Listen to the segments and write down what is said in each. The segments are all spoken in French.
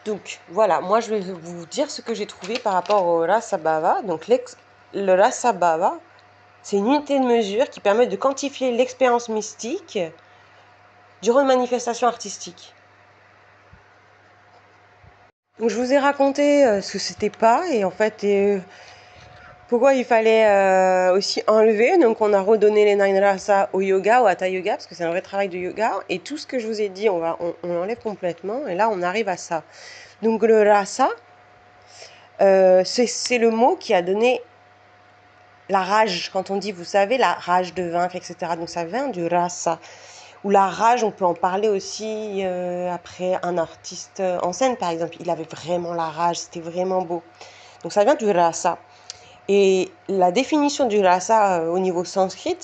Donc voilà, moi je vais vous dire ce que j'ai trouvé par rapport au Rasa Bhava. Donc le Rasa Bhava, c'est une unité de mesure qui permet de quantifier l'expérience mystique durant une manifestation artistique. Donc je vous ai raconté ce que c'était pas et en fait pourquoi il fallait aussi enlever. Donc on a redonné les 9 rasa au yoga, au hatha yoga, parce que c'est un vrai travail de yoga. Et tout ce que je vous ai dit, on enlève complètement. Et là, on arrive à ça. Donc le rasa, c'est le mot qui a donné la rage. Quand on dit, vous savez, la rage de vaincre, etc. Donc ça vient du rasa. Ou la rage, on peut en parler aussi après un artiste en scène, par exemple. Il avait vraiment la rage, c'était vraiment beau. Donc ça vient du rasa. Et la définition du rasa au niveau sanskrit,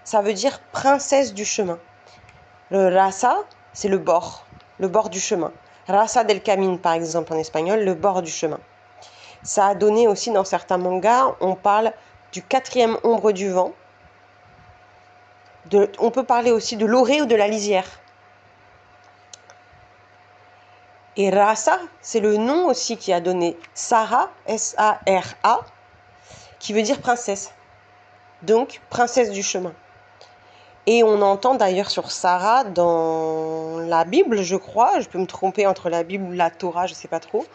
ça veut dire princesse du chemin. Le rasa, c'est le bord du chemin. Rasa del camino, par exemple, en espagnol, le bord du chemin. Ça a donné aussi dans certains mangas, on parle du 4e ombre du vent. On peut parler aussi de l'orée ou de la lisière. Et Rasa, c'est le nom aussi qui a donné Sara, S-A-R-A, qui veut dire princesse. Donc, princesse du chemin. Et on entend d'ailleurs sur Sarah dans la Bible, je crois, je peux me tromper entre la Bible ou la Torah, je ne sais pas trop.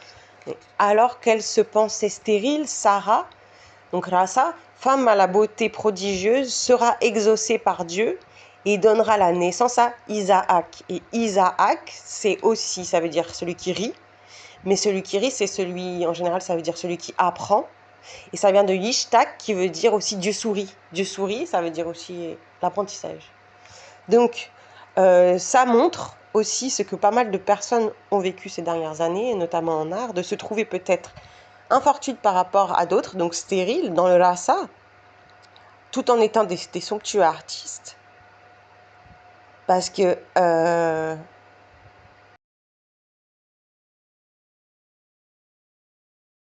Alors qu'elle se pensait stérile, Sarah, donc Rasa, femme à la beauté prodigieuse, sera exaucée par Dieu et donnera la naissance à Isaac. Et Isaac, c'est aussi, ça veut dire celui qui rit, mais celui qui rit, c'est celui, en général, ça veut dire celui qui apprend. Et ça vient de Yishtak, qui veut dire aussi Dieu sourit. Dieu sourit, ça veut dire aussi l'apprentissage. Donc, ça montre aussi ce que pas mal de personnes ont vécu ces dernières années, notamment en art, de se trouver peut-être infortunes par rapport à d'autres, donc stériles, dans le rasa, tout en étant des somptueux artistes. Parce que